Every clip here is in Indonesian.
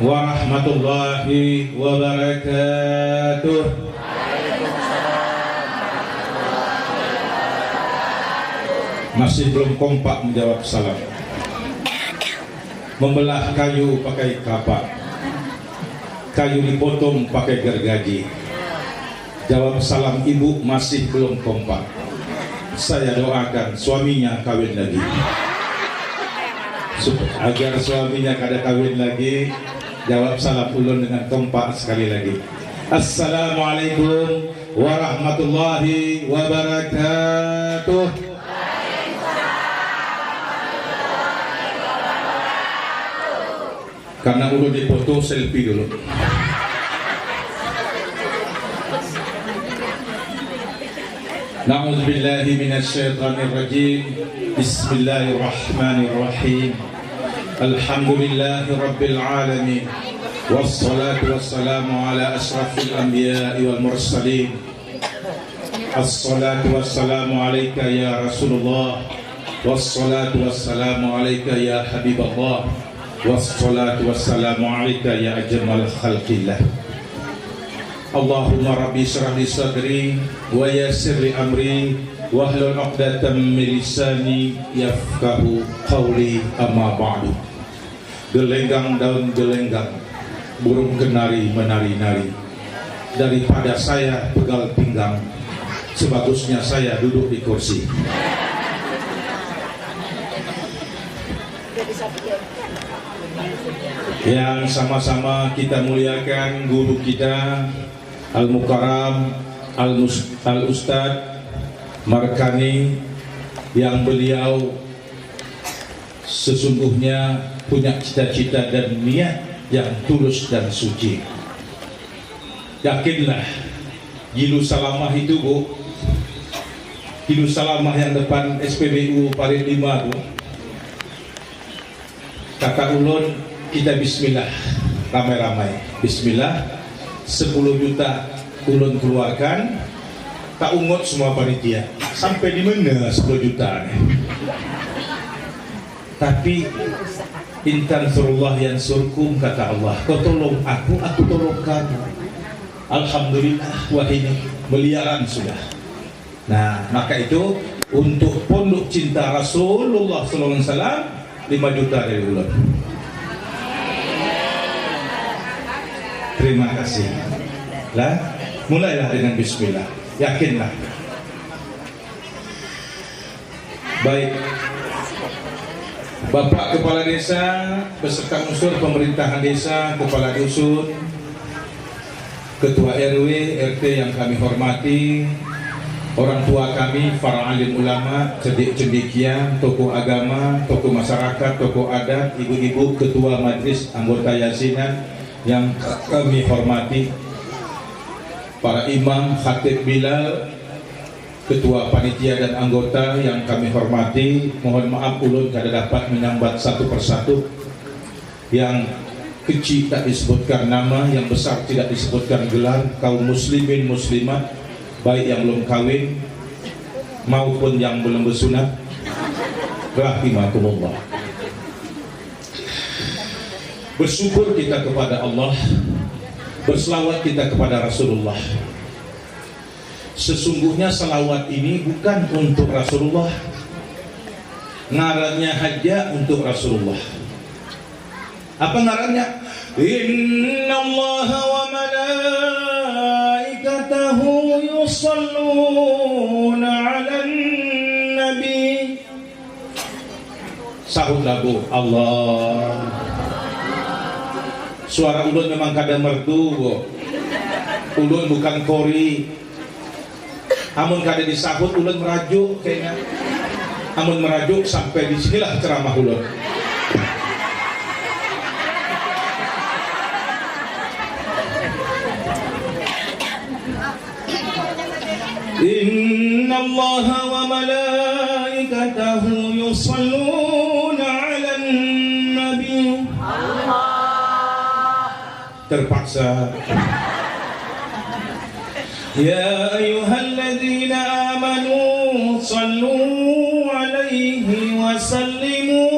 warahmatullahi wabarakatuh. Masih belum kompak menjawab salam. Membelah kayu pakai kapak, kayu dipotong pakai gergaji. Jawab salam ibu masih belum kompak. Saya doakan suaminya kawin lagi, agar suaminya kada kawin lagi. Jawab salam ulun dengan kompak sekali lagi. Assalamualaikum warahmatullahi wabarakatuh. Karena ulun dipoto selfie dulu. Na'udzubillahi minasyaitonir rajim. Bismillahirrahmanirrahim. Alhamdulillahi rabbil alamin. Wassalatu wassalamu ala asrafil anbiya'i wal mursalin. Assalatu wassalamu alayka ya Rasulullah. Wassalatu wassalamu alayka ya Habiballah. Wassalatu wassalamu alayka ya ajmal khalqillah. Allahumma rabbi shrah li sadri wa yassir li amri wahlul 'uqdatam min lisani yafqahu qawli, amma ba'du. Gelenggang daun gelenggang, burung kenari menari-nari. Daripada saya pegal pinggang, sebagusnya saya duduk di kursi. Yang sama-sama kita muliakan guru kita Al-Mukarram Al-Ustadz Markani, yang beliau sesungguhnya punya cita-cita dan niat yang tulus dan suci. Yakinlah Gilu Salamah itu, Bu, Gilu Salamah yang depan SPBU Parit 5 tuh, kata ulun, kita bismillah ramai-ramai. Bismillah, 10 juta ulun keluarkan, tak ungut semua panitia. Sampai di mana 10 juta nih? Tapi intan surullah yang surkum, kata Allah, kau tolong aku tolong kamu. Alhamdulillah, wah ini miliaran sudah. Nah, maka itu untuk pondok cinta Rasulullah SAW 5 juta dari ulun. Terima kasih. Lah, mulailah dengan bismillah. Yakinlah. Baik. Bapak Kepala Desa beserta unsur pemerintahan desa, Kepala Dusun, Ketua RW, RT yang kami hormati, orang tua kami, para alim ulama, cendik-cendikia, tokoh agama, tokoh masyarakat, tokoh adat, ibu-ibu, ketua majelis, anggota yasinan yang kami hormati, para imam, khatib Bilal, ketua panitia dan anggota yang kami hormati. Mohon maaf ulun kada dapat menyambat satu persatu. Yang kecil tak disebutkan nama, yang besar tidak disebutkan gelar, kaum muslimin muslimat, baik yang belum kawin maupun yang belum bersunat, rahimakumullah. Bersyukur kita kepada Allah, berselawat kita kepada Rasulullah. Sesungguhnya selawat ini bukan untuk Rasulullah, ngarannya haja untuk Rasulullah. Apa ngarannya? Inna Allah wa malaikatahu yusalluna 'alan nabi. Sahut lagu Allah. Suara ulun memang kada merdu, Bu. Ulun bukan kori. Amun kada disahut ulun merajuk kayaknya. Amun merajuk sampai di sinilah ceramah ulun. Inna Allah wa malaikatahu yusalluna 'alan nabi. Terpaksa. Ya ayyuhalladzina amanu sallu alaihi wa sallimu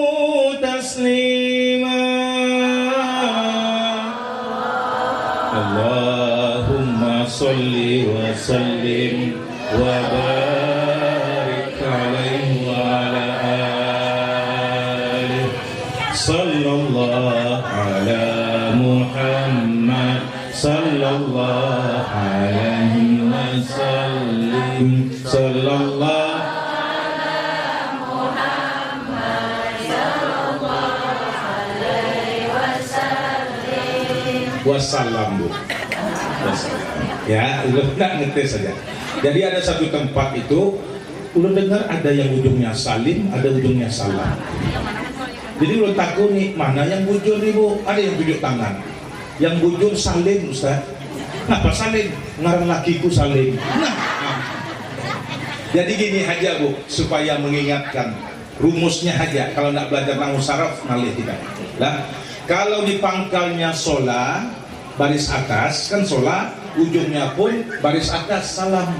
salli wa sallim wa barik alaihi wa ala alihi sallallahu ala Muhammad sallallahu alaihi wasallim sallallahu wassalam, Bu. Ya, udah nggak ngetes saja. Jadi ada satu tempat itu, udah dengar ada yang ujungnya salim, ada ujungnya salam. Jadi udah takut nih, mana yang bujur nih, Bu? Ada yang tunjuk tangan. Yang bujur salim, Ustaz. Kenapa salim? Ngarang lakiku salim. Jadi gini aja, Bu, supaya mengingatkan rumusnya aja. Kalau nggak belajar nahu saraf, ngalih kita. Lah, kalau di pangkalnya sholat baris atas kan sholat, ujungnya pun baris atas salam.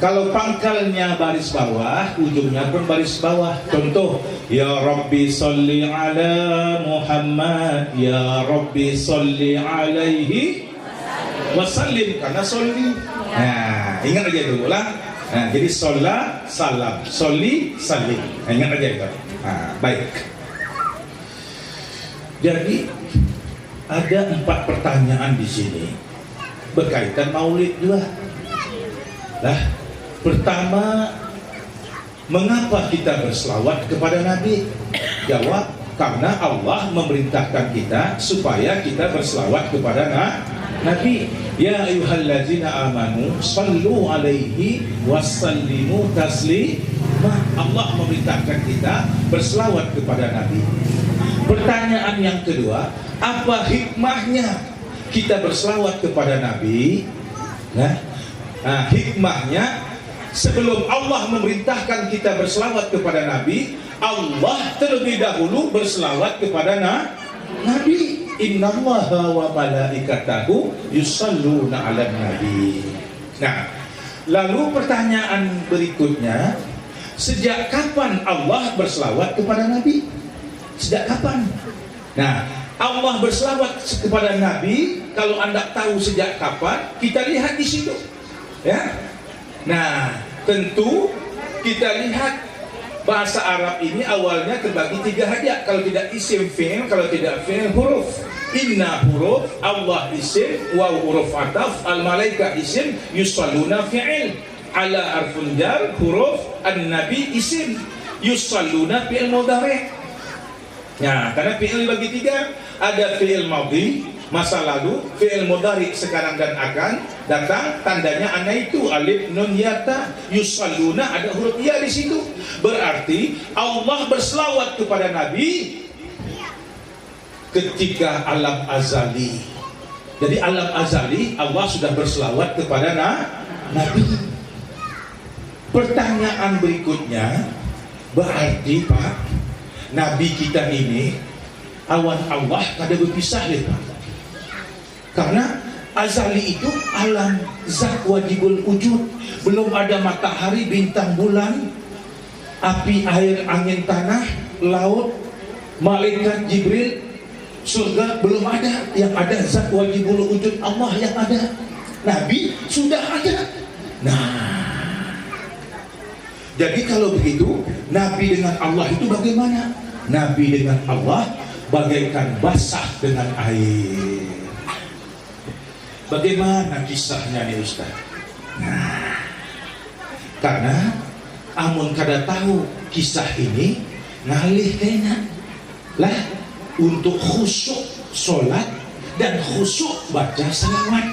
Kalau pangkalnya baris bawah, ujungnya pun baris bawah. Contoh, ya Rabbi sholli ala Muhammad, ya Rabbi sholli alaihi wasallim, karena sholli. Nah, ingat aja dulu lah. Nah, jadi sholat salam, sholli salim. Nah, ingat aja itu. Nah, baik. Jadi ada 4 pertanyaan di sini berkaitan Maulid juga. Lah, pertama, mengapa kita berselawat kepada Nabi? Jawab, karena Allah memerintahkan kita supaya kita berselawat kepada Nabi. Ya ayyuhallazina amanu sallu alaihi wassallimu taslima. Allah memerintahkan kita berselawat kepada Nabi. Pertanyaan yang kedua, apa hikmahnya kita berselawat kepada Nabi? Nah, hikmahnya, sebelum Allah memerintahkan kita berselawat kepada Nabi, Allah terlebih dahulu berselawat kepada Nabi. Innallaha wa malaikatahu yusalluna 'alan nabi. Nah, lalu pertanyaan berikutnya, sejak kapan Allah berselawat kepada Nabi? Sejak kapan? Nah, Allah berselawat kepada Nabi, kalau Anda tahu sejak kapan, kita lihat di situ. Ya. Nah, tentu kita lihat bahasa Arab ini awalnya terbagi 3 aja. Kalau tidak isim fi'il, kalau tidak fi'il huruf. Inna huruf, Allah isim, wa huruf ataf, al-malaika isim, yusalluna fi'il. Ala arfun jar, huruf, an-nabi isim, yusalluna fi'il mudhari'. Nah, karena fi'il dibagi 3, ada fi'il madhi, masa lalu, fi'il mudhari sekarang dan akan datang, tandanya ana itu alif nun ya ta, yusalluna ada huruf ya di situ. Berarti Allah berselawat kepada Nabi ketika alam azali. Jadi alam azali Allah sudah berselawat kepada Nabi. Pertanyaan berikutnya, berarti Pak, Nabi kita ini awan Allah kada berpisah deh Pak. Karena azali itu alam zat wajibul wujud, belum ada matahari, bintang, bulan, api, air, angin, tanah, laut, malaikat Jibril, surga, belum ada. Yang ada zat wajibul wujud Allah yang ada. Nabi sudah ada. Nah, jadi kalau begitu, Nabi dengan Allah itu bagaimana? Nabi dengan Allah bagaikan basah dengan air. Bagaimana kisahnya nih Ustaz? Nah, karena amun kada tahu kisah ini, ngalih kena lah untuk khusyuk sholat dan khusyuk baca salawat.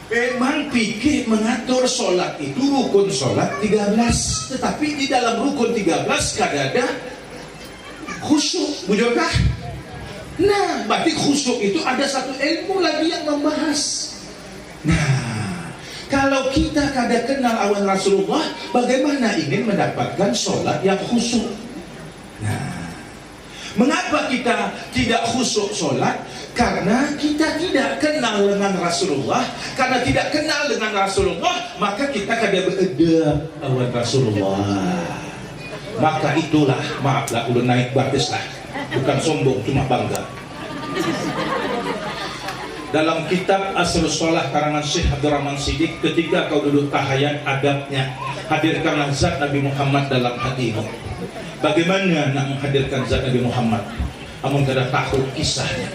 Memang fikih mengatur sholat itu rukun sholat 13, tetapi di dalam rukun 13 kada ada khusyuk, bujurkah? Nah, berarti khusyuk itu ada satu ilmu lagi yang membahas. Nah, kalau kita kada kenal awan Rasulullah, bagaimana ingin mendapatkan sholat yang khusyuk? Nah, mengapa kita tidak khusyuk sholat? Karena kita tidak kenal dengan Rasulullah. Karena tidak kenal dengan Rasulullah, maka kita kada beredab awan Rasulullah. Maka itulah, maaflah, udah naik batis lah, bukan sombong, cuma bangga. dalam kitab Asrul Sholah karangan Syekh Abdurrahman Siddiq, ketika kau duduk tahayat adabnya, hadirkanlah zat Nabi Muhammad dalam hatimu. Bagaimana nak menghadirkan zat Nabi Muhammad? Amun kada tahu kisahnya.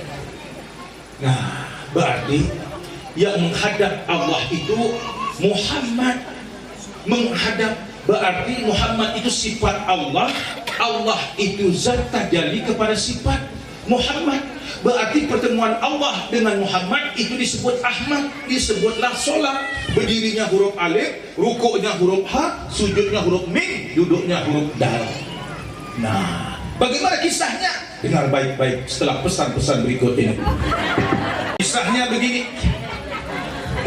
Nah, berarti yang menghadap Allah itu Muhammad. Menghadap berarti Muhammad itu sifat Allah, Allah itu zat tajalli kepada sifat Muhammad. Berarti pertemuan Allah dengan Muhammad itu disebut Ahmad, disebutlah solat. Berdirinya huruf alif, rukuknya huruf ha, sujudnya huruf mim, duduknya huruf dal. Nah, bagaimana kisahnya? Dengar baik-baik setelah pesan-pesan berikut ini. Kisahnya begini.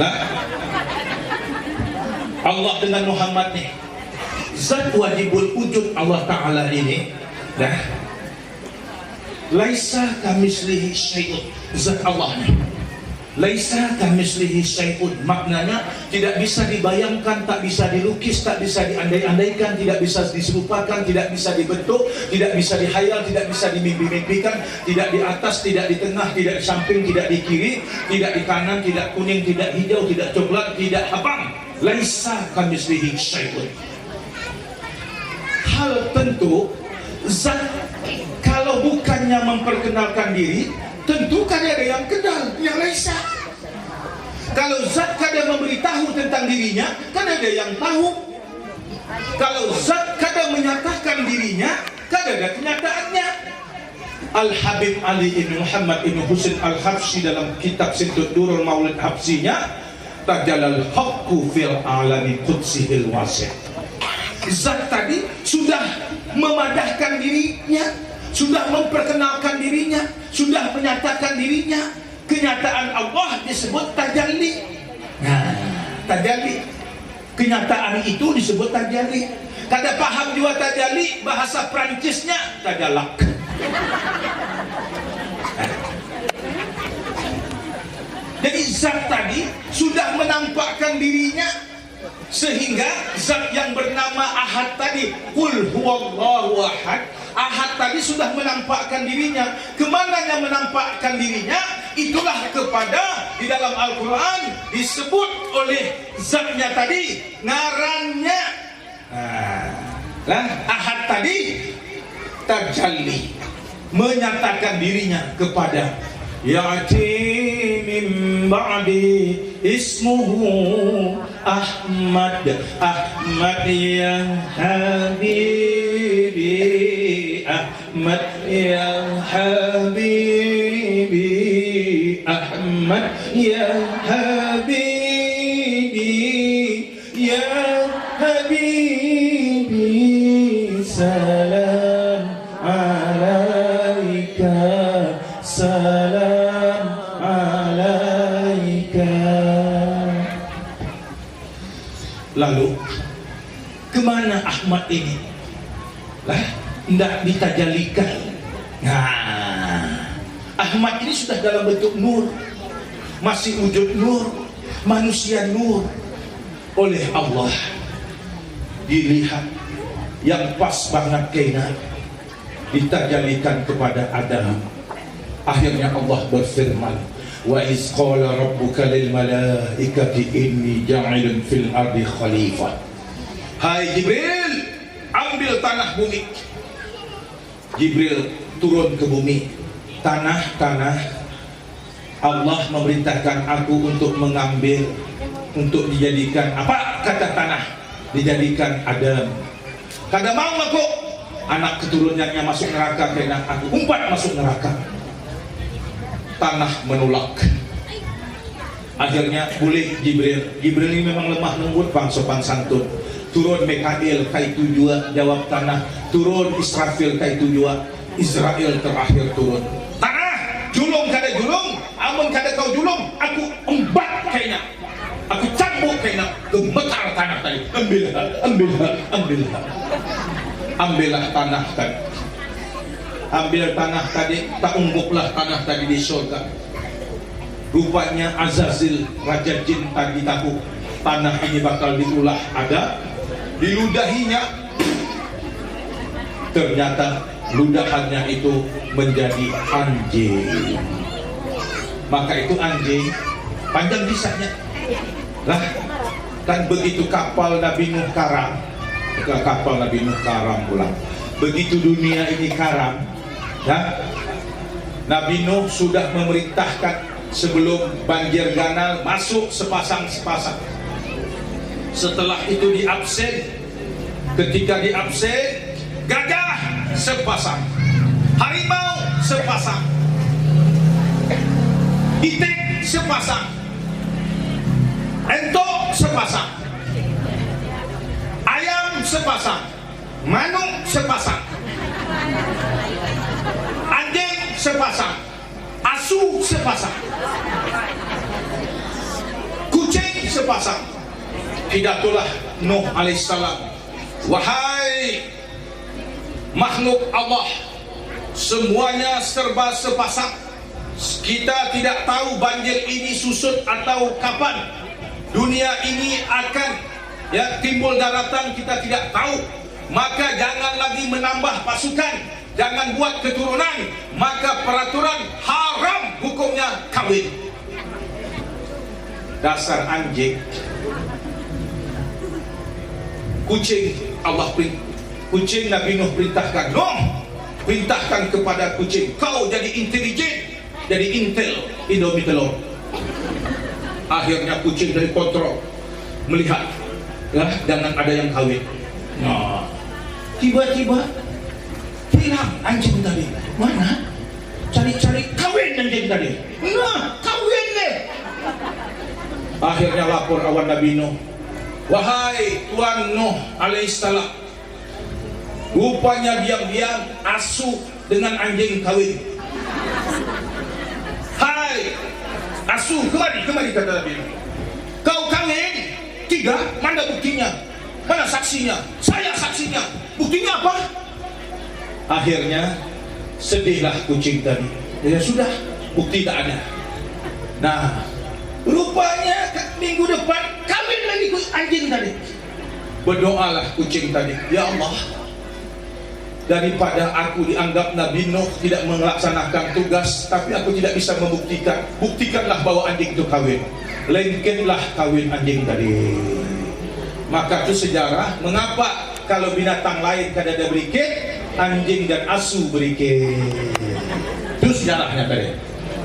Nah, Allah dengan Muhammad nih, zat wajibul wujud Allah Ta'ala ini, dah, laisa kamislihi syai'un, zat Allah nih, laisa kamislihi syai'un, maknanya tidak bisa dibayangkan, tak bisa dilukis, tak bisa diandai-andaikan, tidak bisa diserupakan, tidak bisa dibentuk, tidak bisa dihayal, tidak bisa dimimpi-mimpikan, tidak di atas, tidak di tengah, tidak di samping, tidak di kiri, tidak di kanan, tidak kuning, tidak hijau, tidak coklat, tidak abang. Laisa kamislihi syai'un. Hal tentu zat kalau bukannya memperkenalkan diri, tentu kan ada yang kenal, yang laisa. Kalau zat kadang memberitahu tentang dirinya, kan ada yang tahu. Kalau zat kadang menyatakan dirinya, kan ada kenyataannya. Al-Habib Ali ibn Muhammad ibn Husain Al-Habsyi dalam kitab Sintut Durul Maulid Habsinya, tajalal haqqu fil alami qudsihil wasi'. Zat tadi sudah memadahkan dirinya, sudah memperkenalkan dirinya, sudah menyatakan dirinya. Kenyataan Allah disebut tajalli. Nah, tajalli, kenyataan itu disebut tajalli. Kada paham juga tajalli, bahasa Prancisnya tajalak. Jadi zat tadi sudah menampakkan dirinya, sehingga zat yang bernama Ahad tadi, Qul huwallahu ahad, Ahad tadi sudah menampakkan dirinya. Kemana yang menampakkan dirinya? Itulah kepada di dalam Al-Quran disebut oleh zatnya tadi, ngarannya. Nah, Ahad tadi tajalli, menyatakan dirinya kepada Ya'ti min ba'di ismuhu Ahmad, Ahmad ya Habibi, Ahmad ya Habibi, Ahmad ya Habibi, ya Habibi, salam alaika, salam alaika. Lalu kemana Ahmad ini? Lah, tidak ditajalikan. Nah, Ahmad ini sudah dalam bentuk nur, masih wujud nur, manusia nur. Oleh Allah dilihat yang pas banget kena, ditajalikan kepada Adam. Akhirnya Allah berfirman, wa iz qala rabbuka lil malaikati inni ja'ilun fil ardi khalifah. Hai Jibril, ambil tanah bumi. Jibril turun ke bumi. Tanah-tanah, Allah memerintahkan aku untuk mengambil, untuk dijadikan apa kata tanah? Dijadikan Adam. Kada mau aku anak keturunannya masuk neraka, karena aku umpat masuk neraka. Tanah menolak. Akhirnya boleh Jibril. Jibril ini memang lemah lembut, bang, sopan santun. Turun Mikail kaitu jua, jawab tanah. Turun Israfil kaitu jua, Israel terakhir turun. Tanah, julung kada julung, amun kada kau julung, aku embat kayaknya, aku cambuk kayaknya, gemetar tanah tadi. Ambillah, ambillah, ambillah, ambillah tanah tadi. Ambil tanah tadi, tak ungguklah tanah tadi di surga. Rupanya Azazil, Raja Jin tadi tahu tanah ini bakal diulah ada, diludahinya. Ternyata ludahannya itu menjadi anjing. Maka itu anjing panjang lisannya. Lah, kan begitu kapal Nabi Nuh karam, kapal Nabi Nuh karam pula. Begitu dunia ini karam, ya, Nabi Nuh sudah memerintahkan sebelum banjir kanal masuk sepasang-sepasang. Setelah itu diabsen. Ketika diabsen, gajah sepasang, harimau sepasang, itik sepasang, entok sepasang, ayam sepasang, manuk sepasang, anjing sepasang, asu sepasang, kucing sepasang. Pidatolah Nuh alaihissalam, wahai makhluk Allah, semuanya serba sepasang. Kita tidak tahu banjir ini susut atau kapan. Dunia ini akan timbul daratan, kita tidak tahu. Maka jangan lagi menambah pasukan, jangan buat keturunan. Maka peraturan haram hukumnya kawin. Dasar anjing. Kucing Allah kucing Nabi Nuh perintahkan, perintahkan kepada kucing, kau jadi intelijen, jadi intel, indomie telur. Akhirnya kucing dari kontrol melihat, ya, jangan ada yang kawin. Nah, tiba-tiba hilang anjing tadi. Mana? Cari-cari kawin anjing tadi. Nah, kawin deh. Akhirnya lapor awan Nabi Nuh, wahai Tuan Nuh alaihissalam, rupanya diam-diam asu dengan anjing kawin. Hai asu, kemari kata Nabi Nuh, kau kawin? Tidak, mana buktinya? Mana saksinya? Saya saksinya. Buktinya apa? Akhirnya sedihlah kucing tadi. Ya sudah, bukti tak ada. Nah, rupanya minggu depan kawin lagi anjing tadi. Berdoalah kucing tadi, ya Allah, daripada aku dianggap Nabi Nuh tidak melaksanakan tugas, tapi aku tidak bisa membuktikan, buktikanlah bahwa anjing itu kawin. Lengkenlah kawin anjing tadi. Maka itu sejarah mengapa kalau binatang lain kadang ada berikin, anjing dan asu berikin. Itu sejarahnya tadi.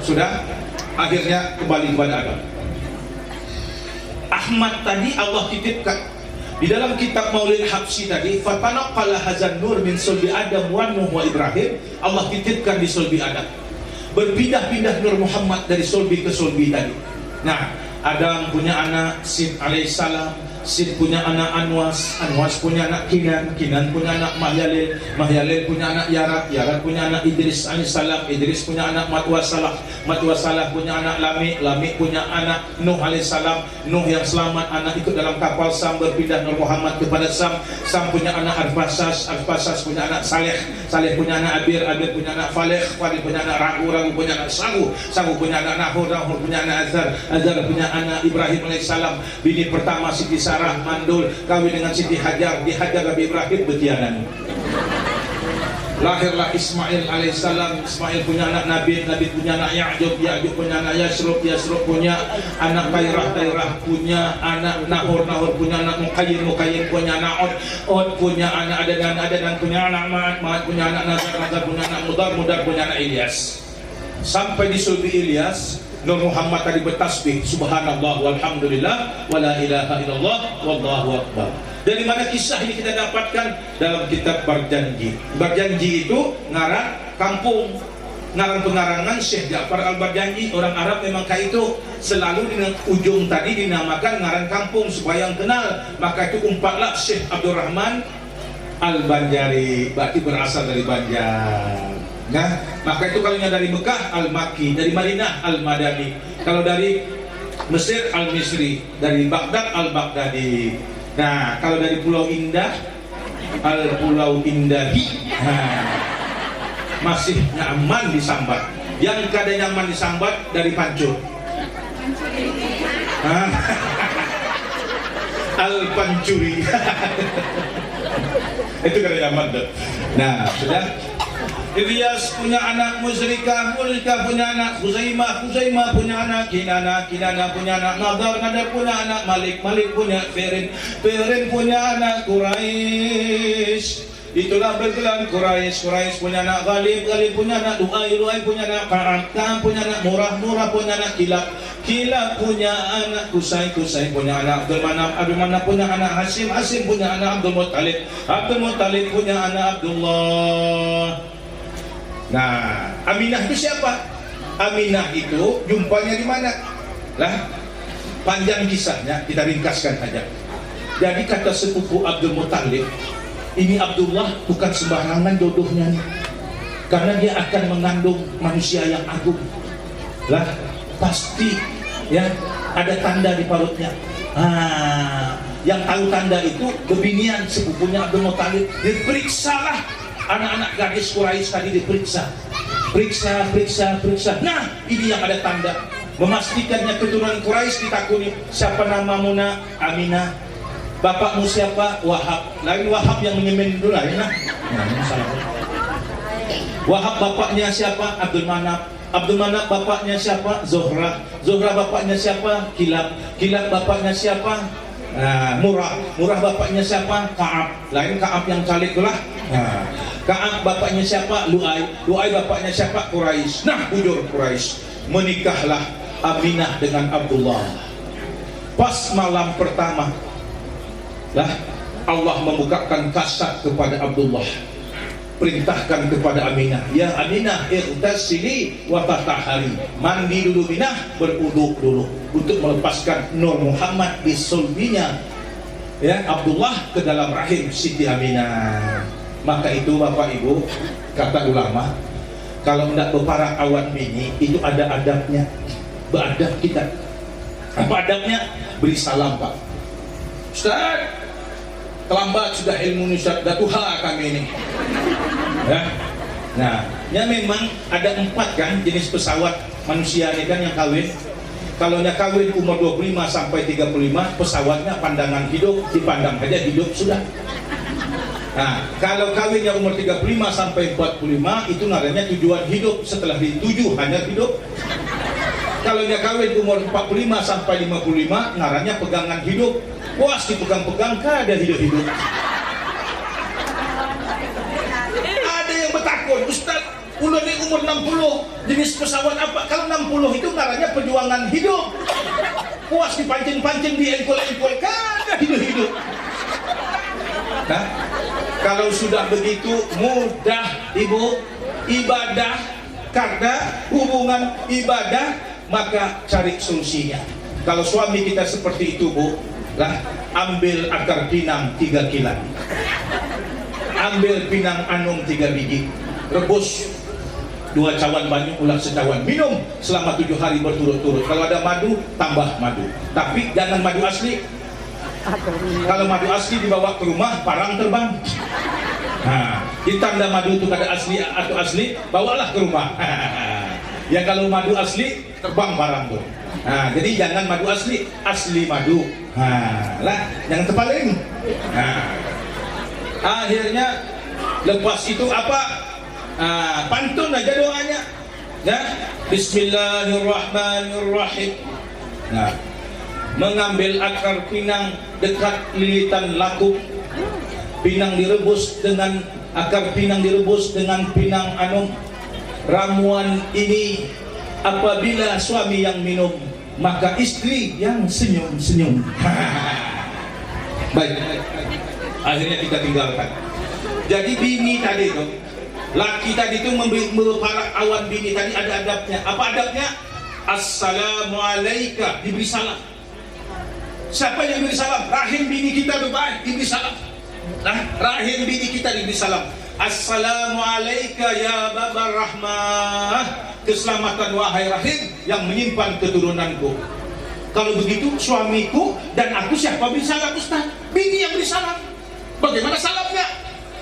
Sudah, akhirnya kembali kepada Adam. Ahmad tadi Allah titipkan di dalam kitab Maulid Habsyi tadi, fatanaqqala hazan nur min sulbi Adam wa Nuh wa Ibrahim. Allah titipkan di sulbi Adam. Berpindah-pindah Nur Muhammad dari sulbi ke sulbi tadi. Nah, Adam punya anak Sid alaihissalam, Sid punya anak Anwas, Anwas punya anak Kinan, Kinan punya anak Mahyalil, Mahyalil punya anak Yarat, Yarat punya anak Idris alaihissalam, Idris punya anak Matwasalah, Matwasalah punya anak Lamik, Lamik punya anak Nuh alaihissalam, Nuh yang selamat anak ikut dalam kapal Sam, berpindah Nur Muhammad kepada Sam, Sam punya anak Arfasas, Arfasas punya anak Saleh, Saleh punya anak Abir, Abir punya anak Faleh, Faleh punya anak Ragu, Ragu punya anak Sagu, Sagu punya anak Nahur, Nahur punya anak Azhar, Azhar punya anak Ibrahim alaihissalam. Bini pertama Siti Sarah mandul, kawin dengan Siti Hajar, dihajar Nabi Ibrahim betianan. Lahirlah Ismail alaihissalam, Ismail punya anak Nabi, Nabi punya anak Ya'jub, Ya'jub punya anak Yasrub, Yasrub punya anak Tairah, Tairah punya anak Nahur, Nahur punya anak Muqayyim, Muqayyim punya anak Od, Od punya anak Adadan, Adadan punya anak Ma'ad, Ma'ad punya anak Nazar, Nazar punya anak Mudar, Mudar punya anak Ilyas. Sampai di sulbi Ilyas, Nur Muhammad tadi bertasbih, subhanallah walhamdulillah wala ilaha illallah wallahu akbar. Dari mana kisah ini kita dapatkan? Dalam kitab Barjanji. Barjanji itu ngarang kampung, ngarang pengarangan Syekh Ja'far Al-Barjanji. Orang Arab memang kayak itu, selalu dengan ujung tadi dinamakan ngarang kampung supaya yang kenal. Maka itu umpatlah Syekh Abdurrahman Al-Banjari, berarti berasal dari Banjar. Nah, maka itu kalau dari Mekah Al-Makki, dari Madinah Al-Madani, kalau dari Mesir Al-Misri, dari Baghdad Al-Baghdadi. Nah, kalau dari Pulau Indah Al-Pulau Indahi. Nah, masih nyaman disambat. Yang kada nyaman disambat dari Pancur. Al-Pancuri. Itu kada nyaman tuh. Nah, sudah. Ilyas punya anak Muzrikah, Muzrikah punya anak Khuzaimah, Khuzaimah punya anak Kinana, Kinana punya anak Nadar, Nadar punya anak Malik, Malik punya Firin, Firin punya anak Quraisy. Itulah bergelan Quraisy, Quraisy punya anak Ghalib, Ghalib punya anak Lu'ay, Lu'ay punya anak Ka'ab, Ka'ab punya anak Murrah, Murrah punya anak Kilab, Kilab punya anak Qusay, Qusay punya anak Abdul Manaf, Abdul Manaf punya anak Hashim, Hashim punya anak Abdul Muttalib, Abdul Muttalib punya anak Abdullah. Nah, Aminah itu siapa? Aminah itu jumpanya di mana? Lah, panjang kisahnya, kita ringkaskan saja. Jadi kata sepupu Abdul Muttalib, ini Abdullah bukan sembarangan jodohnya nih, karena dia akan mengandung manusia yang agung. Lah, pasti ya ada tanda di parutnya. Yang tahu tanda itu bebinian sepupunya Abdul Muttalib. Diperiksalah anak-anak gadis Quraisy tadi, diperiksa, periksa. Nah, ini yang ada tanda memastikannya keturunan Quraisy. Ditakuni, siapa namamu? Aminah. Bapakmu siapa? Wahab. Lain Wahab yang menyemen dulu lah ya. Wahab bapaknya siapa? Abdul Manaf. Abdul Manaf bapaknya siapa? Zuhrah. Zuhrah bapaknya siapa? Kilab. Kilab bapaknya siapa? Murrah. Murrah bapaknya siapa? Ka'ab. Lain Ka'ab yang calik lah. Ka'ab bapaknya siapa? Lu'ay. Lu'ay bapaknya siapa? Quraisy. Nah, bujur Quraisy. Menikahlah Aminah dengan Abdullah. Pas malam pertama lah, Allah membukakan kasat kepada Abdullah, perintahkan kepada Aminah, ya Aminah, irtasili wa tatahari, mandi dulu Aminah, berwudu dulu untuk melepaskan Nur Muhammad di sulbinya ya Abdullah ke dalam rahim Siti Aminah. Maka itu Bapak Ibu, kata ulama, kalau tidak berparak awan bini itu ada adabnya. Beradab kita. Apa adabnya? Beri salam, Pak. Ustaz, terlambat sudah ilmu Ustaz, dah tuha kami ini ya. Nah, ya memang ada 4 kan jenis pesawat manusia ini kan yang kawin. Kalau yang kawin umur 25 sampai 35, pesawatnya pandangan hidup, dipandang saja hidup sudah. Nah, kalau kawinnya umur 35 sampai 45, itu namanya tujuan hidup. Setelah dituju hanya hidup. Kalau dia kawin umur 45 sampai 55, ngarannya pegangan hidup. Puas dipegang-pegang, kada hidup-hidup. Ada yang bertakun, Ustaz, udah di umur 60, jenis pesawat apa? Kalau 60 itu ngarannya perjuangan hidup. Puas dipancing-pancing, diengkol-engkol, kada hidup-hidup. Nah, kalau sudah begitu mudah Ibu ibadah, karena hubungan ibadah, maka cari solusinya. Kalau suami kita seperti itu Bu, lah ambil akar pinang 3 kilan, ambil pinang anung 3 biji, rebus 2 cawan banyu, ulang secawan, minum selama 7 hari berturut-turut. Kalau ada madu, tambah madu, tapi jangan madu asli. Kalau madu asli dibawa ke rumah, parang terbang. Nah, ditanda madu itu kada asli atau asli, bawalah ke rumah. Ya kalau madu asli, terbang parang tuh. Nah, jadi jangan madu asli, asli madu. Nah, lah, jangan terpaling. Nah, akhirnya lepas itu apa? Pantun aja doanya. Ya, Bismillahirrahmanirrahim. Nah, mengambil akar pinang dekat lilitan laku, pinang direbus dengan akar pinang direbus dengan pinang anung. Ramuan ini apabila suami yang minum, maka istri yang senyum-senyum. Baik, akhirnya kita tinggalkan. Jadi bini tadi itu, laki tadi itu memperak awan bini tadi ada adabnya. Apa adabnya? Assalamualaikum, diberi salam. Siapa yang diberi salam? Rahim bini kita berbaik, diberi salam. Nah, rahim bini kita diberi salam. Assalamualaikum ya babar rahmah, keselamatan wahai rahim yang menyimpan keturunanku. Kalau begitu suamiku dan aku siapa beri salam Ustaz? Bini yang beri salam. Bagaimana salamnya?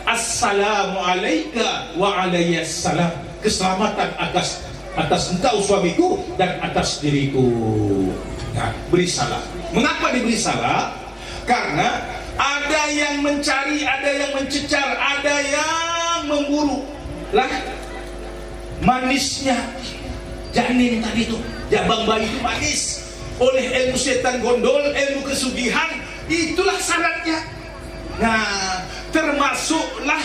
Assalamualaikum wa alaiyassalam, keselamatan atas engkau suamiku dan atas diriku. Nah, beri salam. Mengapa diberi salam? Karena ada yang mencari, ada yang mencecar, ada yang memburu. Lah, manisnya janin tadi itu, jabang bayi itu manis. Oleh ilmu setan gondol, ilmu kesugihan, itulah syaratnya. Nah, termasuklah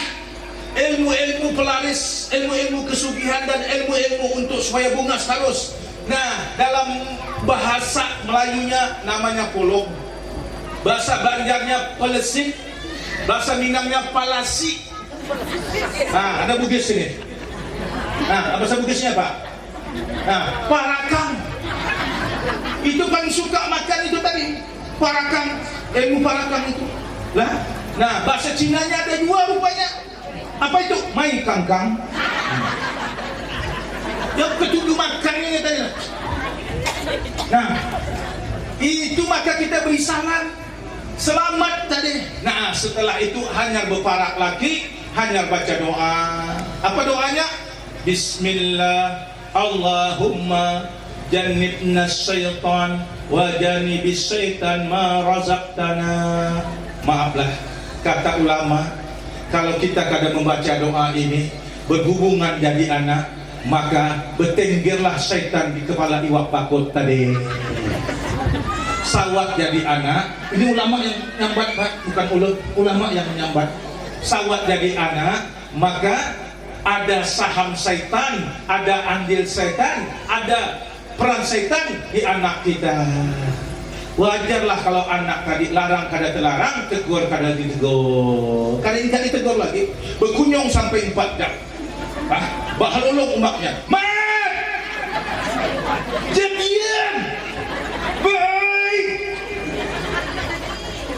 ilmu-ilmu pelaris, ilmu-ilmu kesugihan dan ilmu-ilmu untuk supaya bunga terus. Nah, dalam bahasa Melayunya namanya pulung, bahasa Banjarnya pelesik, bahasa Minangnya palasi. Nah, ada Bugis ini. Nah, bahasa Bugisnya Pak? Nah, parakang. Itu kan suka makan itu tadi, parakang, ilmu parakang itu. Lah, nah bahasa Cinanya ada dua rupanya. Apa itu? Mai kangkang. Yang ketujuh makannya tadi. Nah, itu maka kita beri salam, selamat tadi. Nah, setelah itu hanya berparak lagi, hanya baca doa. Apa doanya? Bismillah, Allahumma jannibna syaitan wa janibis syaitan ma razaqtana. Maaflah, kata ulama, kalau kita kadang membaca doa ini berhubungan jadi anak, maka bertenggerlah syaitan di kepala iwak bakut tadi. Sawat jadi anak, ini ulama yang nyambat Pak, bukan ulama yang menyambat. Sawat jadi anak, maka ada saham syaitan, ada andil syaitan, ada peran setan di anak kita. Wajarlah kalau anak tadi larang kada terlarang, tegur kada ditegur, kada ditegur lagi, berkunyung sampai 4 jam. Bahal ulung umaknya, mat, jadian, baik.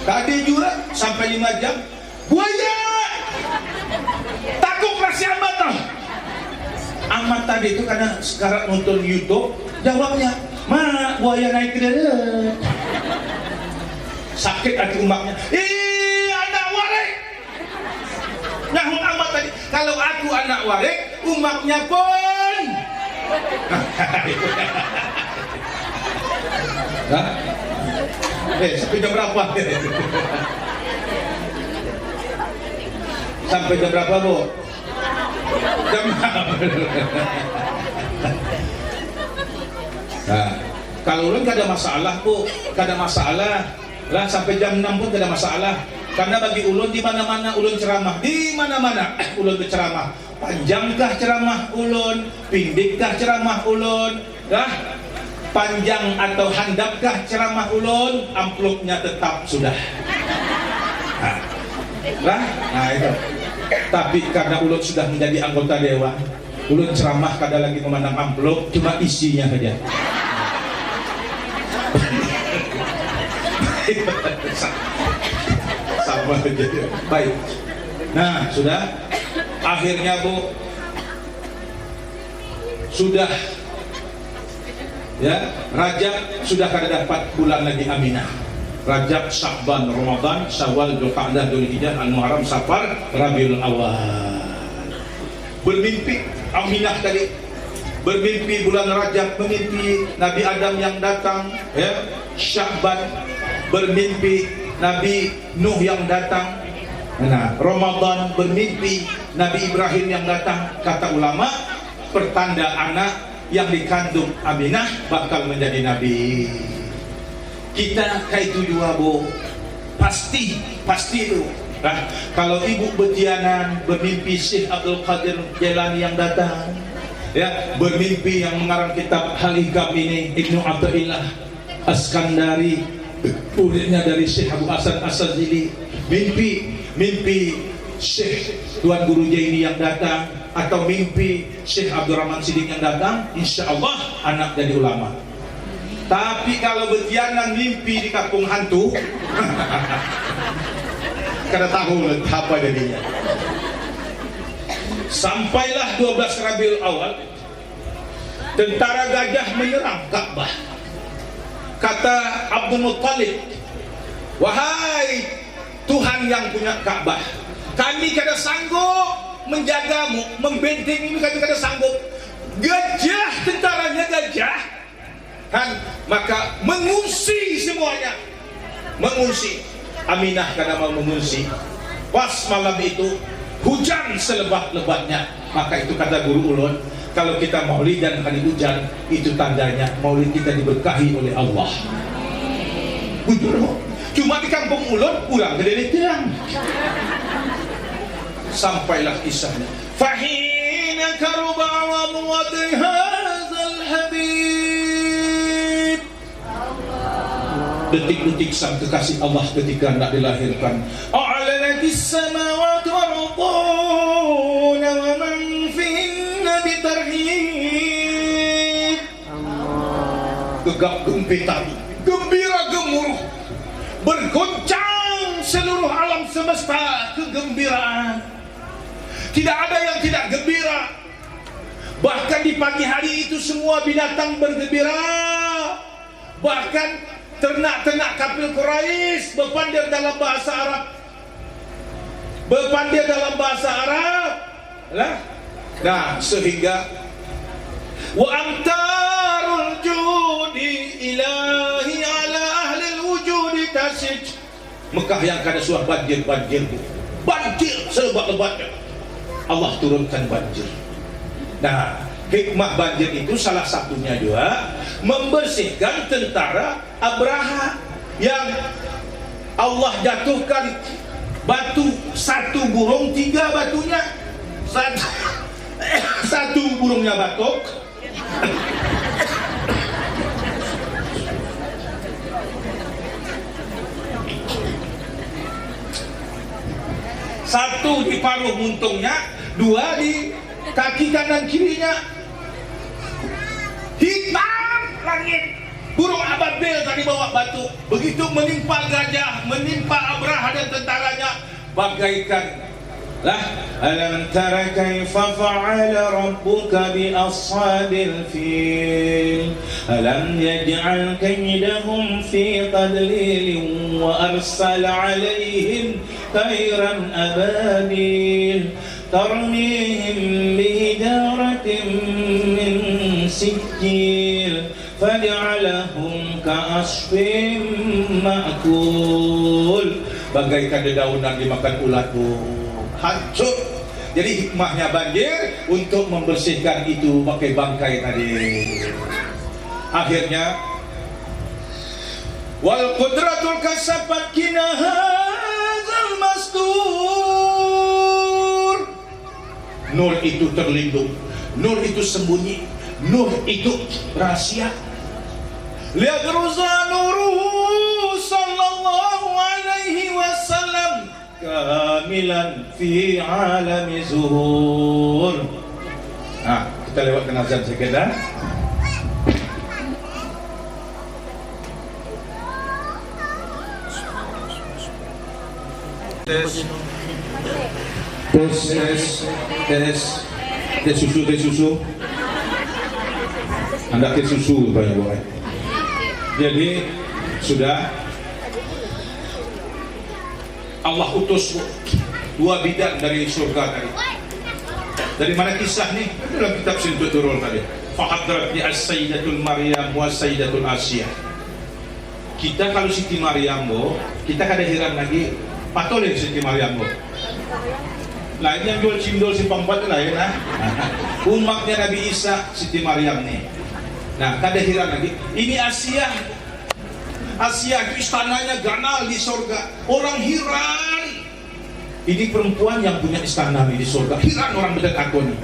Tadi juga sampai 5 jam, buaya, takut rasi amat tau. Amat tadi itu karena sekarang nonton YouTube, jawabnya, mana buaya naik ke darat. Sakit hati umaknya, anak warik. Nyahut amat tadi, kalau aku anak warik, umaknya pun. Hah? Sampai jam berapa? Sampai jam berapa, Bu? Jam Nah, kalau ulun kada masalah Bu, kada masalah lah, sampai jam 6 pun kada masalah. Karena bagi ulun di mana-mana ulun ceramah, di mana-mana ulun berceramah. Panjangkah ceramah ulun, pindikkah ceramah ulun, panjang atau handapkah ceramah ulun, amplopnya tetap sudah. Nah itu. Tapi karena ulun sudah menjadi anggota dewan, ulun ceramah kada lagi memandang amplop, cuma isinya saja. Sama aja. Baik. Nah, sudah. Akhirnya Bu, sudah ya, Rajab sudah kada dapat bulan lagi Aminah. Rajab, Sya'ban, Ramadan, Syawal, Dzulqa'dah, Dzulhijjah, Al-Muharram, Safar, Rabiul Awal. Bermimpi Aminah tadi, bermimpi bulan Rajab, memimpi Nabi Adam yang datang, ya. Sya'ban bermimpi Nabi Nuh yang datang. Nah, Ramadan bermimpi Nabi Ibrahim yang datang. Kata ulama, pertanda anak yang dikandung Aminah bakal menjadi nabi. Kita kayak itu juga Bu, pasti itu. Nah, kalau ibu betianan bermimpi Syekh Abdul Qadir Jailani yang datang, ya, bermimpi yang mengarang kitab Al-Hikam ini Ibnu Athaillah Askandari, muridnya dari Syekh Abu Hasan As-Sadzili, mimpi Syekh Tuan Guru Jaini yang datang, atau mimpi Syekh Abdurrahman Siddiq yang datang, insya Allah anak jadi ulama. Tapi kalau betianan mimpi di kampung hantu, kada tahu apa jadinya. Sampailah 12 Rabiul Awal, tentara gajah menyerang Ka'bah. Kata Abdul Muttalib, wahai Tuhan yang punya Ka'bah, kami kada sanggup menjagamu, membentengimu, kami kada sanggup. Gajah, tentaranya gajah, kan? Maka mengungsi semuanya, mengungsi. Aminah kada mau mengungsi. Pas malam itu hujan selebat-lebatnya. Maka itu kata guru ulun, kalau kita maulid dan hari hujan, itu tandanya maulid kita diberkahi oleh Allah. Bujur, cuma di kampung ulun kurang gede terang. Sampailah kisahnya. Fahina karuba wa muwadhi hadzal habib. Detik-detik sang kekasih Allah ketika hendak dilahirkan. A'lanakis samawati wal arduna wa man fihinna bitarhib. Gegap gempitan, gembira gemuruh, bergoncang seluruh alam semesta kegembiraan. Tidak ada yang tidak gembira. Bahkan di pagi hari itu semua binatang bergembira. Bahkan ternak-ternak kafir Quraisy berpandir dalam bahasa Arab. Berpandir dalam bahasa Arab. Nah, sehingga wa amtarul judi ilahi ala ahli wujudi tasij. Mekah yang kada suah banjir selebat-lebatnya. Allah turunkan banjir. Nah, hikmah banjir itu salah satunya juga membersihkan tentara Abraha yang Allah jatuhkan batu satu burung, 3 batunya satu burungnya batuk, satu di paruh muntungnya, 2 di kaki kanan kirinya. Hitam langit. Burung ababil tadi bawa batu. Begitu menimpa gajah, menimpa Abraha dan tentaranya, bagaikan alam tara kaifa fa'ala rabbuka bi ashabil fil alam yaj'al kaydahum fi tadlil wa arsala 'alaihim tayran ababil tarmihim bihijaratin min sijil faj'alahum ka'asfin ma'kul. Bagaikan dedaunan dimakan ulat, hancur. Jadi hikmahnya banjir untuk membersihkan itu pakai bangkai tadi. Akhirnya wal qudratul kasafat kinahazal mastur. Nur itu terlindung, nur itu sembunyi, nur itu rahasia. Liagruza nuruhu sallallahu alaihi wasallam kamilan fi alami zuhur. Nah, kita lewatkan azan sekedar. Tes susu. Anda ke susu banyak. Jadi sudah Allah utus 2 bidang dari surga tadi. Dari mana kisah nih? Dalam kitab Sintu Turul tadi. Fahadrat di as-sayyidatul Maryam wa sayyidatul Asyah. Kita kalau Siti Maryam kita kada heran lagi patolin Siti Maryam lain yang jual cindol simpang 4 lain umatnya Nabi Isa Siti Maryam nih. Nah, kada heran lagi. Ini Asia itu istananya ganal di surga. Orang heran. Ini perempuan yang punya istana di surga. Heran orang dekat aku nih.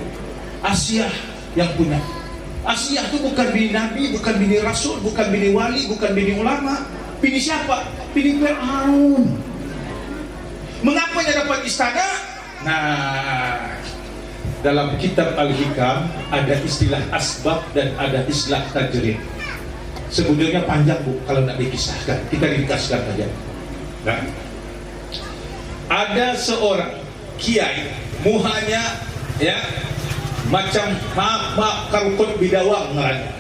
Asia yang punya. Asia itu bukan bini Nabi, bukan bini Rasul, bukan bini wali, bukan bini ulama. Bini siapa? Bini Fir'aun. Mengapa dia dapat istana? Nah, dalam kitab Al-Hikam ada istilah asbab dan ada istilah tajrid. Sebetulnya panjang kalau nak dikisahkan. Kita ringkaskan saja. Nah, ada seorang kiai, muhanya macam karukut bidawang ngaranya.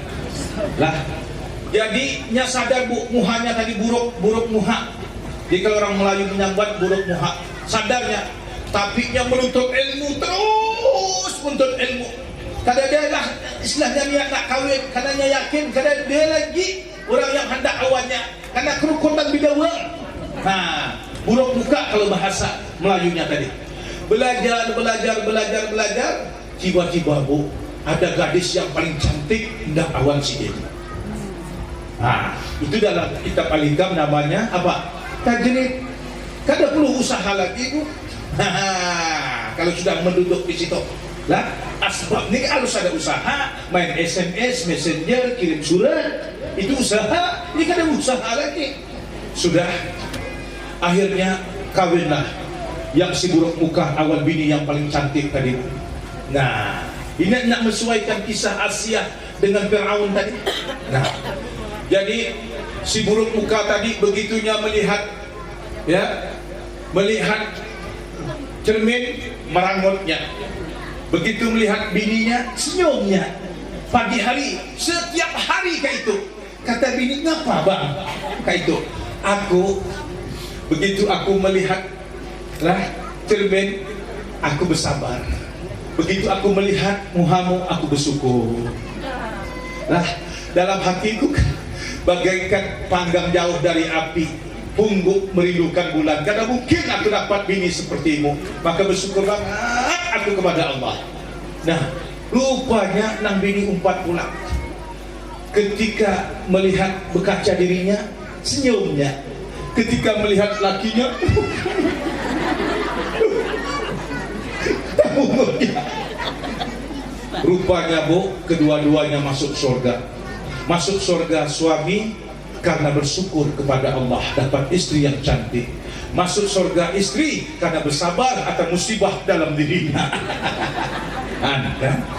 Jadi nya sadar muhanya tadi buruk muha. Jadi kalau orang Melayu menyambat buruk muha, sadarnya. Tapi yang menuntut ilmu terus menuntut ilmu. Kadang dia lah istilahnya niat nak kahwin, kadangnya yakin, kadang dia lagi orang yang hendak awannya karena kerukunan bidawang. Nah, buruk muka kalau bahasa Melayunya tadi. belajar. Tiba-tiba Bu, ada gadis yang paling cantik ndak awan si ini. Itu dalam kitab Al-Hikam namanya apa? Tajrid. Kada perlu usaha lagi Bu. Kalau sudah menduduk di situ lah, asbab ini harus ada usaha. Main SMS, messenger, kirim surat, itu usaha. Ini kada usaha lagi. Sudah, akhirnya kawinlah yang si buruk muka awan bini yang paling cantik tadi. Nah, ini nak menyesuaikan kisah Asia dengan Fir'aun tadi. Nah, jadi si buruk muka tadi begitunya melihat cermin merangotnya, begitu melihat bininya senyumnya. Pagi hari, setiap hari kayak itu. Kata bini, ngapa bang? Kayak itu. Begitu aku melihat cermin, aku bersabar. Begitu aku melihat muhamu, aku bersyukur. Dalam hatiku bagaikan panggang jauh dari api, pungguk merindukan bulan. Karena mungkin aku dapat bini sepertimu, maka bersyukur banget aku kepada Allah. Nah, rupanya nang bini umpat pulang. Ketika melihat berkaca dirinya, senyumnya. Ketika melihat lakinya, rupanya Bu, kedua-duanya masuk surga. Masuk surga suami karena bersyukur kepada Allah dapat istri yang cantik. Masuk surga istri karena bersabar atas musibah dalam dirinya.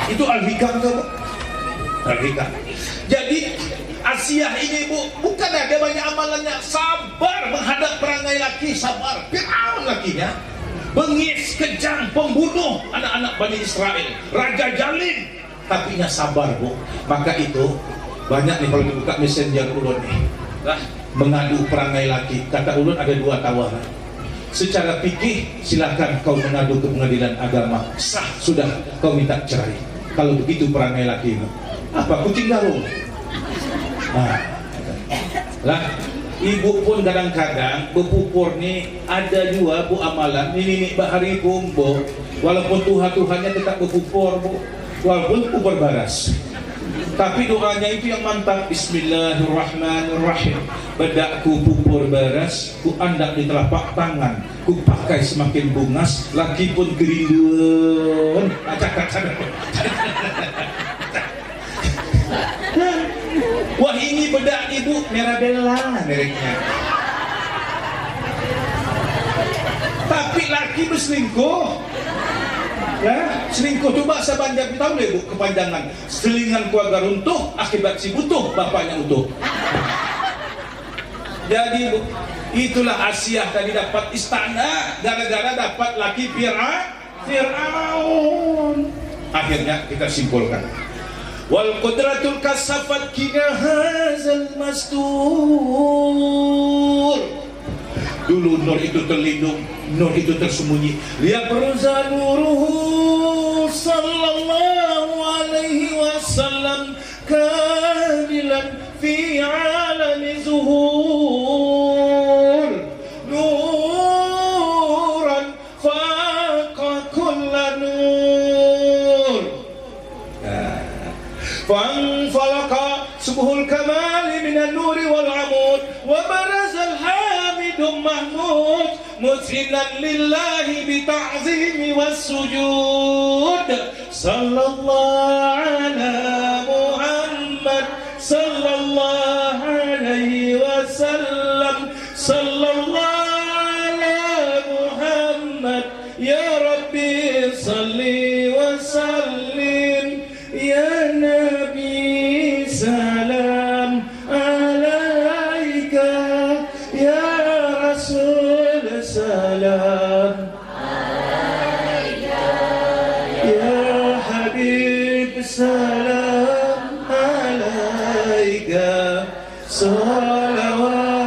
Itu Al-Hikam tuh. Al-Hikam. Jadi Asia ini Bu, bukan ada banyak amalannya, sabar menghadap perangai laki, sabar. Fir'aun lakinya bengis, kejam, pembunuh anak-anak Bani Israel, raja jalim, tapi nya sabar Bu. Maka itu banyak nih kalau dibuka messenger ulun nih, mengadu perangai laki. Kata ulun ada dua tawaran. Secara fikih silahkan kau mengadu ke pengadilan agama, sah sudah kau minta cerai. Kalau begitu perangai lakimu, apa kucing garung? Ibu pun kadang-kadang berpupur nih, ada juga Bu amalan ini bahari Bu, walaupun Tuhannya tetap berpupur Bu, walaupun pupur baras, tapi doanya itu yang mantap. Bismillahirrahmanirrahim. Bedakku pupur baras, ku andak di telapak tangan, ku pakai semakin bungas, laki pun kerinduan. Wah, ini bedak Ibu Mirabella mereknya. Tapi laki berselingkuh. Selingkuh coba sebanyak tahu deh Bu kepanjangan. Selingan keluarga runtuh akibat si butuh bapaknya utuh. Jadi Bu, itulah Asia tadi dapat istana gara-gara dapat laki Fir'aun. Akhirnya kita simpulkan, wal qudratul kasafat kina hazal mastur. Dulu nur itu terlindung, nur itu tersembunyi. Lihat berusaha nuruhu sallallahu alaihi wasallam kamilan fi alami zuhur, nuran faqa kulla nur. Fanfalaqa subuhul kamali minan nuri wal amud wa barazal hamidum mahmud musliman lillahi bita'zimi was sujud. Sallallahu ala Muhammad sallallahu alaihi wasallam, sallallahu ala Muhammad ya Rabbi salli wa sallim ya Nabi salam alaika ya Rasul salam alaika ya Habib salam alaika salawatullah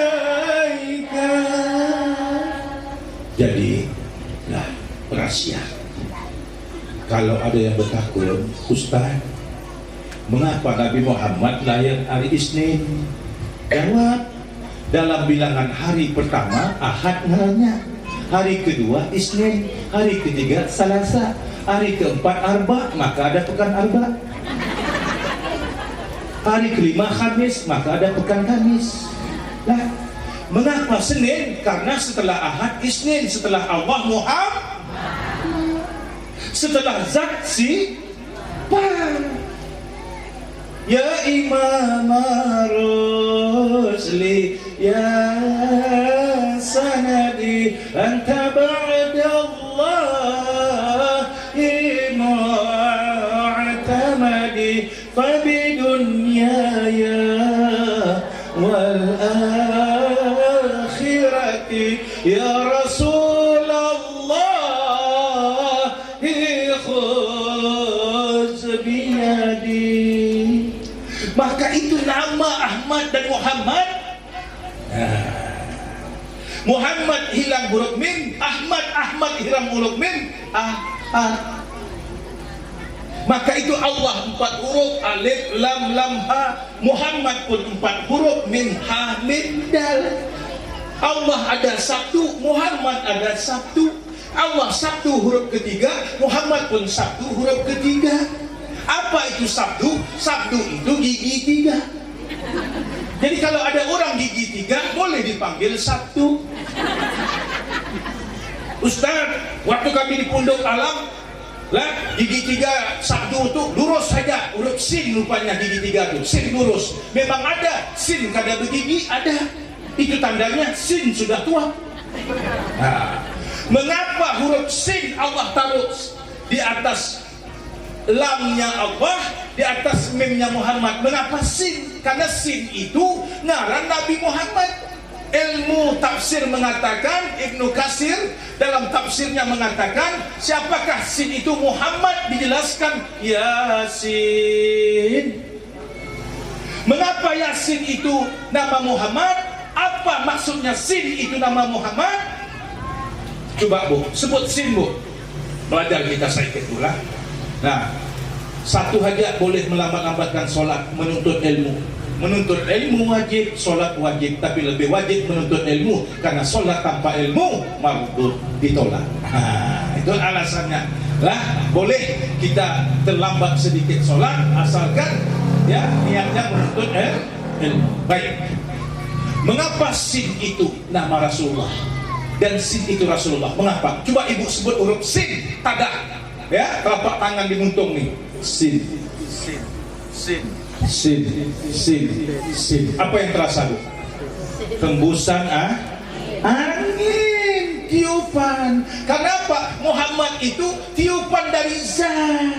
alaika. Jadi rahasia. Kalau ada yang bertakun, Ustaz, mengapa Nabi Muhammad lahir hari Isnin? Jawab, dalam bilangan hari pertama Ahad ngarannya. hari kedua Isnin, hari ketiga Selasa, hari keempat Arba, maka ada pekan Arba. Hari kelima Khamis, maka ada pekan Khamis. Nah, mengapa Senin? Karena setelah Ahad Isnin, setelah Allah Muhammad, setelah Zat si Ya Imam Rusli Ya Sanadi Anta ba'dallah Mu'tamadi Fabidunyaya Wal akhirati Ya Rasulullah Khuz biyadi. Maka itu nama Ahmad dan Muhammad. Muhammad hilang huruf min, Ahmad hilang huruf min. Maka itu Allah 4 huruf, alif, lam, ha. Muhammad pun 4 huruf, min, ha, min, dal. Allah ada 1, Muhammad ada 1. Allah 1 huruf ketiga, Muhammad pun 1 huruf ketiga. Apa itu sabdu? Sabdu itu gigi 3. Jadi kalau ada orang gigi 3 boleh dipanggil Sabtu. Ustaz, waktu kami di Pondok Alam lah, gigi 3 Sabdu itu lurus saja, huruf sin rupanya gigi 3 itu, sin lurus. Memang ada sin kada bergigi, ada. Itu tandanya sin sudah tua. Nah, mengapa huruf sin Allah taruh di atas lamnya Allah, di atas mimnya Muhammad? Mengapa sin? Karena sin itu ngaran Nabi Muhammad. Ilmu tafsir mengatakan, Ibnu Katsir dalam tafsirnya mengatakan, siapakah sin itu? Muhammad. Dijelaskan Yasin. Mengapa Yasin itu nama Muhammad? Apa maksudnya sin itu nama Muhammad? Coba Bu, sebut sin Bu. Belajar kita sedikit pula. Nah, satu hajat boleh melambat-lambatkan sholat, menuntut ilmu. Menuntut ilmu wajib, sholat wajib. Tapi lebih wajib menuntut ilmu, karena sholat tanpa ilmu mardud, ditolak. Itu alasannya. Lah, boleh kita terlambat sedikit sholat, asalkan ya niatnya menuntut ilmu. Baik. Mengapa sin itu nama Rasulullah dan sin itu Rasulullah? Mengapa? Coba ibu sebut huruf sin, tadak. Ya, telapak tangan dimuntung nih. Sin. Apa yang terasa Bu? Hembusan angin, tiupan. Kenapa? Muhammad itu tiupan dari Zat,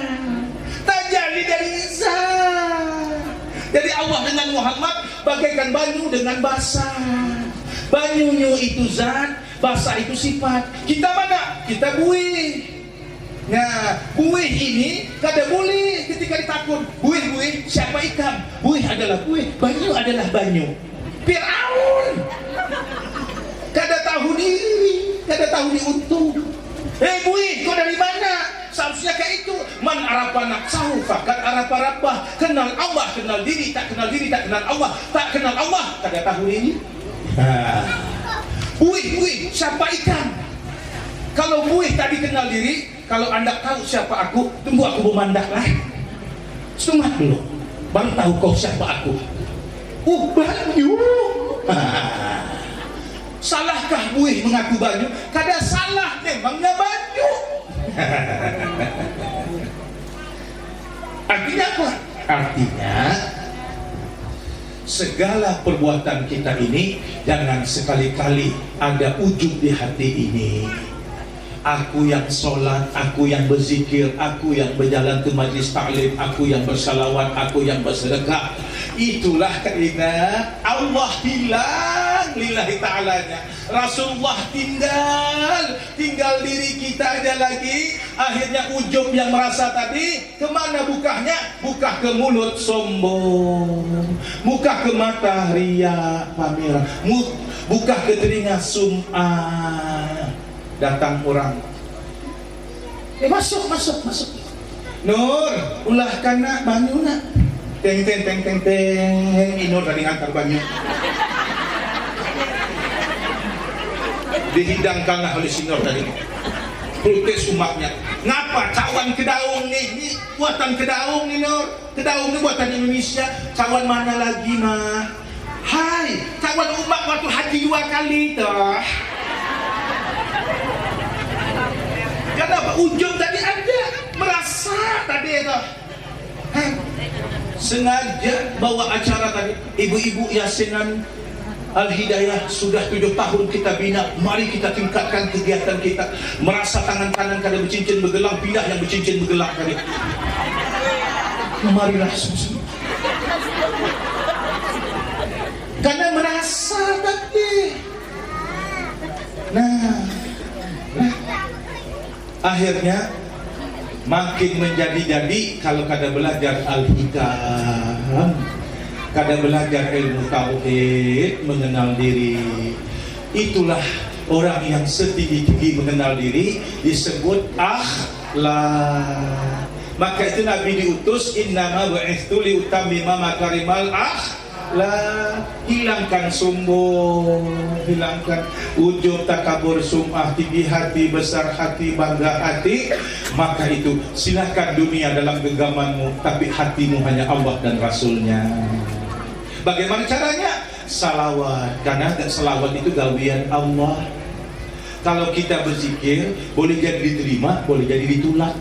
tajalli dari Zat. Jadi Allah dengan Muhammad bagaikan banyu dengan basah. Banyunya itu zat, basah itu sifat. Kita mana? Kita buih. Nah, buih ini kada boleh ketika ditakut. Buih, siapa ikan? Buih adalah buih, banyu adalah banyu. Fir'aun kada tahu diri, kada tahu diuntung. Buih, kau dari mana? Seharusnya kayak itu. Man arafa nafsahu faqad arafa rabbah. Kenal Allah, kenal diri, tak kenal Allah. Tak kenal Allah, kada tahu diri. Buih, siapa ikan? Kalau buih tadi kenal diri, kalau anda tahu siapa aku, tunggu aku memandak lah. Setengah dulu, baru tahu kau siapa aku. Banyu. Salahkah buih mengaku banyu? Kada salah, memangnya banyu. Artinya apa? Artinya segala perbuatan kita ini jangan sekali-kali ada ujub di hati ini. Aku yang sholat, aku yang berzikir, aku yang berjalan ke majlis ta'lim, aku yang bersalawat, aku yang bersedekah. Itulah karena Allah hilang lillahi ta'alanya. Rasulullah tinggal diri kita aja lagi. Akhirnya ujub yang merasa tadi, kemana bukahnya? Bukah ke mulut sombong, bukah ke mata riya pameran, bukah ke sum'ah. Datang orang, masuk. Nur, ulah kana banyu nak. Teng. Inur dari antar banyu. dihidangkanlah oleh senior tadi. Protes umatnya, ngapa cawan kedaung ni buatan kedaung ni Nur, kedaung ni buatan Indonesia, cawan mana lagi mah? Hai, cawan umat waktu haji 2 kali toh. Kenapa ujung tadi ada merasa tadi toh? Sengaja bawa acara tadi, ibu-ibu yasinan Al-Hidayah sudah 7 tahun kita bina. Mari kita tingkatkan kegiatan kita. Merasa tangan kanan kada bercincin bergelang, pindah yang bercincin bergelang tadi. Marilah semua. Karena merasa tadi. Nah, akhirnya makin menjadi-jadi kalau kada belajar Al-Hikam, kada belajar ilmu tauhid, mengenal diri. Itulah orang yang setinggi-tinggi mengenal diri disebut akhlak. Maka itu Nabi diutus, innama bu'itsu liutammima makarimal akhlak. Hilangkan sombong, hilangkan ujub, takabur, sum'ah, tinggi hati, besar hati, bangga hati. Maka itu silakan dunia dalam genggamanmu, tapi hatimu hanya Allah dan Rasulnya. Bagaimana caranya? Salawat. Karena salawat itu gawian Allah. Kalau kita berzikir, boleh jadi diterima, boleh jadi ditolak.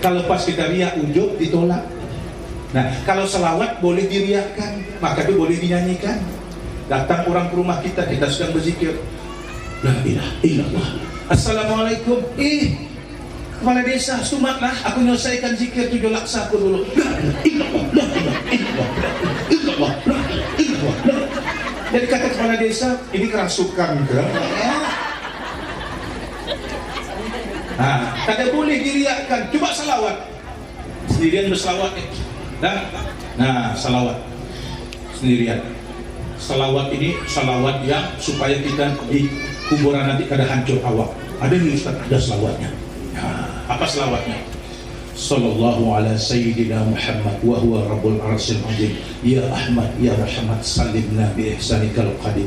Kalau pas kita riak ujub, ditolak. Nah, kalau salawat boleh diriakkan, maka itu boleh dinyanyikan. Datang orang ke rumah kita, kita sedang berzikir, la ilaha illallah, assalamualaikum. Kepala desa, sumatlah, aku menyelesaikan zikir 7 laksa aku dulu. La ilaha illallah, la ilaha illallah, la ilaha illallah. Jadi kata kepala desa, ini kerasukan ke? Nah, kada boleh diriakkan. Coba salawat sendirian, bersalawat nah salawat sendirian. Salawat ini salawat yang supaya kita di kuburan nanti kada hancur awak. Ada nih Ustaz, ada salawatnya. Nah, apa salawatnya? Sallallahu ala sayyidina Muhammad wa huwa rabbul arsyil azim, ya Ahmad ya Muhammad sallimna bi ihsanikal qadim.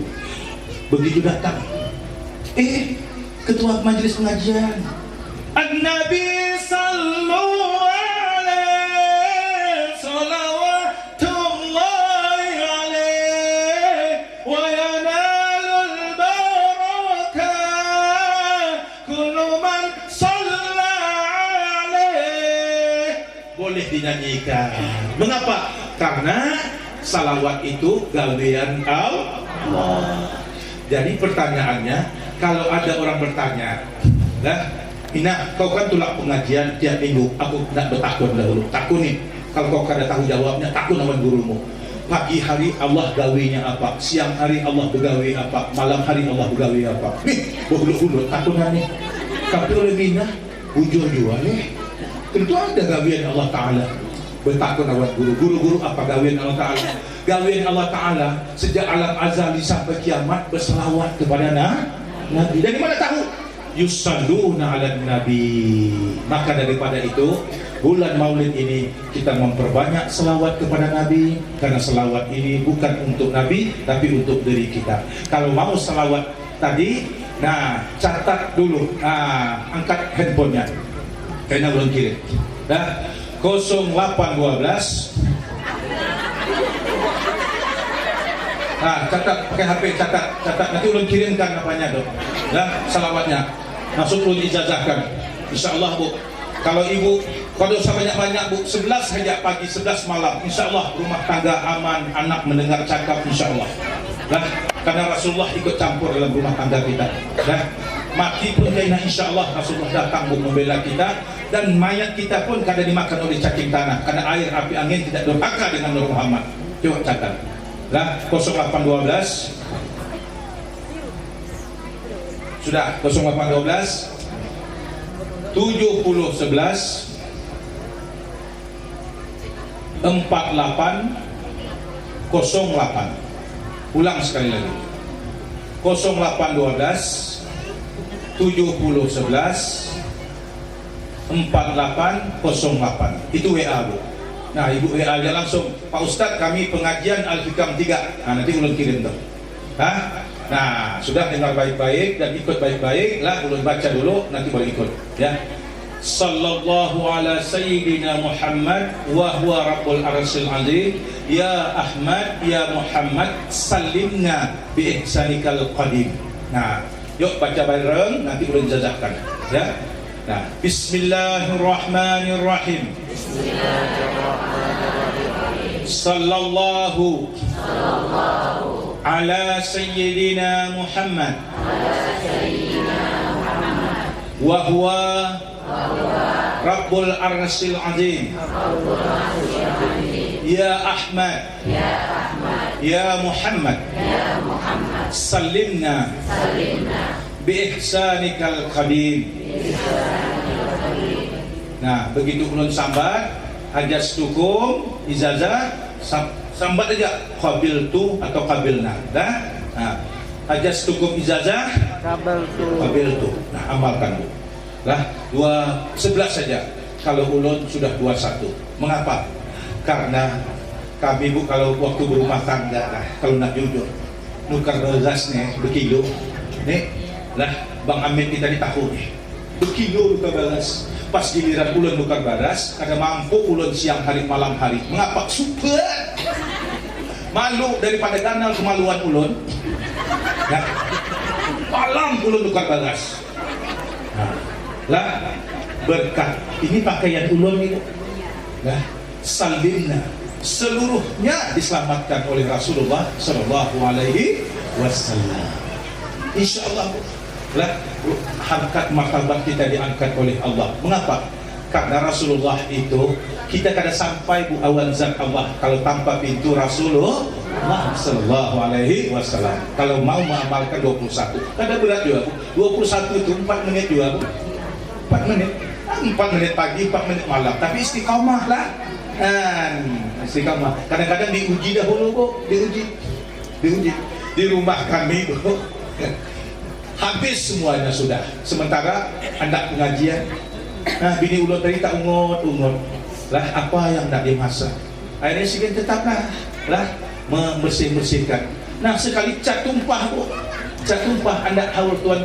Begitu datang ketua majelis pengajian, An-Nabi sallallahu alaihi salawatullahi alaihi wa yanalul barakah kullu man shalla alaihi. Boleh dinyanyikan. Mengapa? Karena salawat itu gawean Allah. Jadi pertanyaannya, kalau ada orang bertanya, Ina, kau kan tulak pengajian tiap minggu, aku nak bertakun dahulu. Takun nih, kalau kau kada tahu jawabnya, takun sama gurumu. Pagi hari Allah gawinya apa, siang hari Allah begawi apa, malam hari Allah begawi apa. Nih, bulut-bulut takunan nih. Tapi oleh Mina, bujur juga nih. Tentu ada gawian Allah Ta'ala. Bertakun awak guru-guru apa gawian Allah Ta'ala? Gawian Allah Ta'ala sejak alam azali sampai kiamat berselawat kepada Nabi. Dari mana tahu? Yusalluna ala Nabi. Maka daripada itu, bulan Maulid ini kita memperbanyak selawat kepada Nabi, karena selawat ini bukan untuk Nabi tapi untuk diri kita. Kalau mau selawat tadi, nah catat dulu, angkat handphonenya, kayaknya belum kirim. 0812. Catat pakai HP, catat nanti ulun kirimkan apanya dong. Salawatnya masuk ulun ijazahkan. Insyaallah Bu. Kalau ibu kalau usah banyak-banyak Bu, 11 saja pagi, 11 malam. Insyaallah rumah tangga aman, anak mendengar cakap insyaallah. Karena Rasulullah ikut campur dalam rumah tangga kita. Mati pun kena insyaallah Rasulullah datang Bu membela kita, dan mayat kita pun kada dimakan oleh cacing tanah, karena air api angin tidak durhaka dengan Nur Muhammad. Coba catat. 0812 sudah, 0812 7011 4808. Ulang sekali lagi, 0812 7011 4808. Itu WA Bu. Nah ibu WA dia langsung, Pak Ustadz kami pengajian Al-Hikam 3. Nah nanti ulun kirim tuh. Nah, sudah dengar baik-baik dan ikut baik-baik lah. Ulun baca dulu, nanti boleh ikut ya. Sallallahu ala sayyidina Muhammad wa huwa rabbul arsyil azim. Ya Ahmad, ya Muhammad, salimna bi ihsanikal qadim. Nah, yuk baca bareng, nanti ulun jazahkan ya. Nah, bismillahirrahmanirrahim. Sallallahu ala sayyidina Muhammad wa huwa rabbul arsyil azim. Ya Ahmad, ya Muhammad, salimna bi ihsanikal qadim. Nah, begitu ulun sambat hajas tukum ijazah sambat aja qabil tu atau qabilna dah. Nah, hajas tukum ijazah qabil tu. Nah, amalkan bu lah 211 saja kalau ulun sudah 21. Mengapa? Karena kami bu kalau waktu berumah tangga lah, kalau nak jujur nukar beras nih berkilo nih lah Bang Amin kita ni tahu nih berkilo nukar beras. Pas giliran ulun nukar beras karena mampu ulun siang hari malam hari. Mengapa? Super malu daripada ganal kemaluan ulun ya. Malam ulun nukar beras. Nah, lah berkat ini pakaian ulun itu lah salimna seluruhnya diselamatkan oleh Rasulullah Sallallahu Alaihi Wasallam. Insyaallah lah harkat martabat kita diangkat oleh Allah. Mengapa? Karena Rasulullah itu kita kada sampai bu awan zat Allah kalau tanpa pintu Rasulullah Sallallahu Alaihi Wasallam. Kalau mau mengamalkan 21 kada berat juga bu. 21 itu 4 menit juga bu. 4 menit 4 menit pagi 4 menit malam, tapi istiqamah lah. Istiqamah kadang-kadang diuji dahulu bu, diuji di rumah kami bu. Habis semuanya sudah, sementara hendak pengajian. Nah, bini ulun tadi tak ungut lah apa yang nak dimasak. Akhirnya sikit tetaplah lah membersihkan. Nah, sekali cat tumpah bu, cat tumpah anda haul tuan